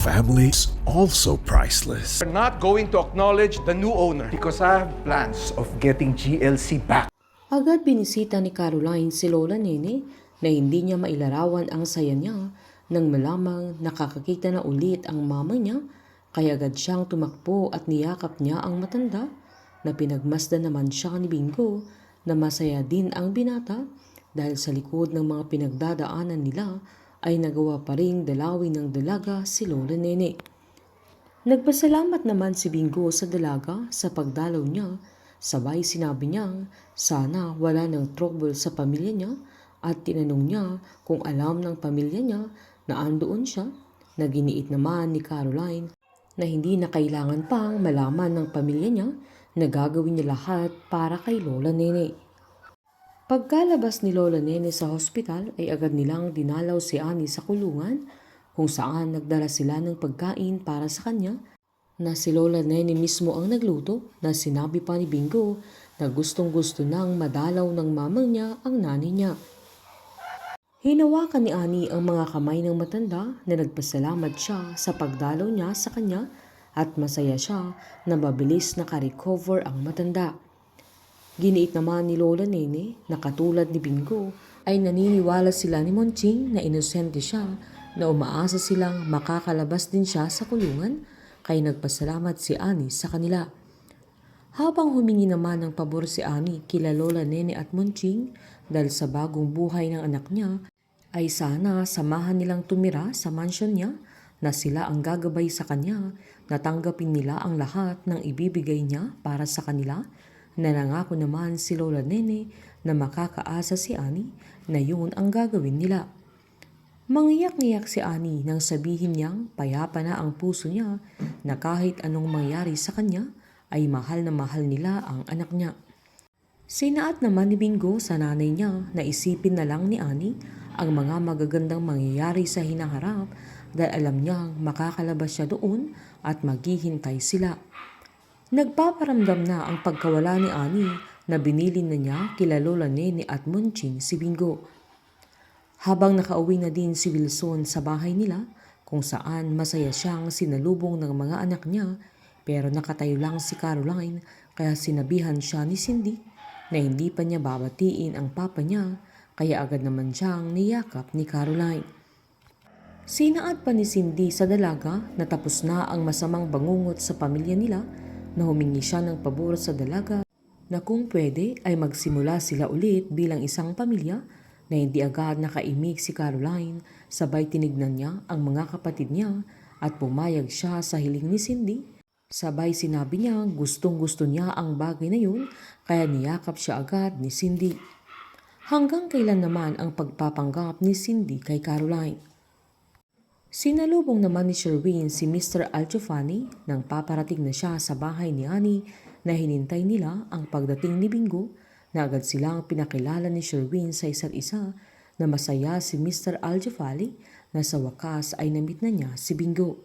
Family is also priceless. We're not going to acknowledge the new owner because I have plans of getting GLC back. Agad binisita ni Caroline si Lola Nene na hindi niya mailarawan ang saya niya nang malamang nakakakita na ulit ang mama niya, kaya agad siyang tumakbo at niyakap niya ang matanda na pinagmasdan naman siya ni Bingo na masaya din ang binata dahil sa likod ng mga pinagdadaanan nila ay nagawa pa ring dalawin ng dalaga si Lola Nene. Nagpasalamat naman si Bingo sa dalaga sa pagdalaw niya, sabay sinabi niyang sana wala ng trouble sa pamilya niya at tinanong niya kung alam ng pamilya niya na andoon siya, na giniit naman ni Caroline na hindi na kailangan pang malaman ng pamilya niya na gagawin niya lahat para kay Lola Nene. Pagkalabas ni Lola Nene sa hospital ay agad nilang dinalaw si Annie sa kulungan kung saan nagdala sila ng pagkain para sa kanya na si Lola Nene mismo ang nagluto, na sinabi pa ni Bingo na gustong gusto nang madalaw ng mamang niya ang nanay niya. Hinawakan ni Annie ang mga kamay ng matanda na nagpasalamat siya sa pagdalaw niya sa kanya at masaya siya na mabilis nakarecover ang matanda. Giniit naman ni Lola Nene na katulad ni Bingo ay naniniwala sila ni Monching na inosente siya, na umaasa silang makakalabas din siya sa kulungan, kaya nagpasalamat si Annie sa kanila. Habang humingi naman ng pabor si Annie kila Lola Nene at Monching dahil sa bagong buhay ng anak niya ay sana samahan nilang tumira sa mansion niya, na sila ang gagabay sa kanya, na tanggapin nila ang lahat ng ibibigay niya para sa kanila. Nanangako naman si Lola Nene na makakaasa si Annie na yun ang gagawin nila. Mangiyak-ngiyak si Annie nang sabihin niyang payapa na ang puso niya na kahit anong mangyari sa kanya ay mahal na mahal nila ang anak niya. Sinaat naman ni Bingo sa nanay niya na isipin na lang ni Annie ang mga magagandang mangyayari sa hinaharap dahil alam niyang makakalabas siya doon at maghihintay sila. Nagpaparamdam na ang pagkawala ni Annie na binilin na niya kila Lola Nene at Monching si Bingo. Habang nakauwi na din si Wilson sa bahay nila kung saan masaya siyang sinalubong ng mga anak niya, pero nakatayo lang si Caroline kaya sinabihan siya ni Cindy na hindi pa niya babatiin ang papa niya, kaya agad naman siyang niyakap ni Caroline. Sinaad pa ni Cindy sa dalaga na tapos na ang masamang bangungot sa pamilya nila, na humingi siya ng pabor sa dalaga na kung pwede ay magsimula sila ulit bilang isang pamilya, na hindi agad nakaimik si Caroline, sabay tinignan niya ang mga kapatid niya at pumayag siya sa hiling ni Cindy. Sabay sinabi niya gustong gusto niya ang bagay na yun, kaya niyakap siya agad ni Cindy. Hanggang kailan naman ang pagpapanggap ni Cindy kay Caroline? Sinalubong naman ni Sherwin si Mr. Alciofani nang paparating na siya sa bahay ni Annie, na hinintay nila ang pagdating ni Bingo, na agad silang pinakilala ni Sherwin sa isa't isa, na masaya si Mr. Alciofani na sa wakas ay namit na niya si Bingo.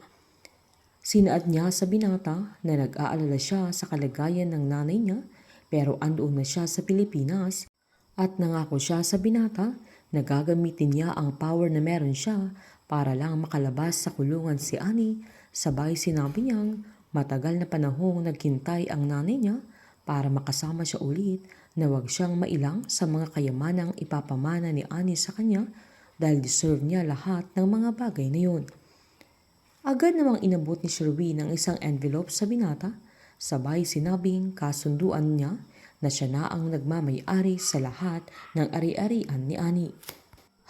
Sinaad niya sa binata na nag-aalala siya sa kalagayan ng nanay niya, pero andoon na siya sa Pilipinas, at nangako siya sa binata na gagamitin niya ang power na meron siya para lang makalabas sa kulungan si Annie. Sabay sinabi niyang matagal na panahong naghintay ang nanay niya para makasama siya ulit, na huwag siyang mailang sa mga kayamanang ipapamana ni Annie sa kanya dahil deserve niya lahat ng mga bagay na yun. Agad namang inabot ni Sherwin ang isang envelope sa binata, sabay sinabing kasunduan niya na siya na ang nagmamay-ari sa lahat ng ari-arian ni Annie.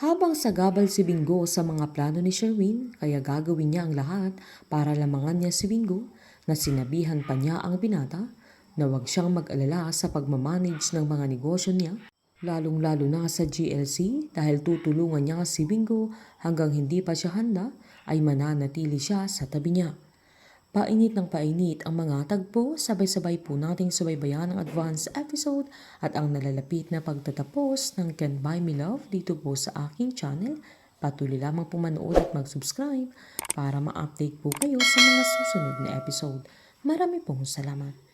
Habang sagabal si Bingo sa mga plano ni Sherwin, kaya gagawin niya ang lahat para lamangan niya si Bingo, na sinabihan pa niya ang binata na huwag siyang mag-alala sa pagmamanage ng mga negosyo niya, lalong-lalo na sa GLC, dahil tutulungan niya si Bingo hanggang hindi pa siya handa ay mananatili siya sa tabi niya. Painit ng painit ang mga tagpo, sabay-sabay po nating subaybayan ang advance episode at ang nalalapit na pagtatapos ng Can't Buy Me Love dito po sa aking channel. Patuloy lamang po manood at mag-subscribe para ma-update po kayo sa mga susunod na episode. Marami pong salamat.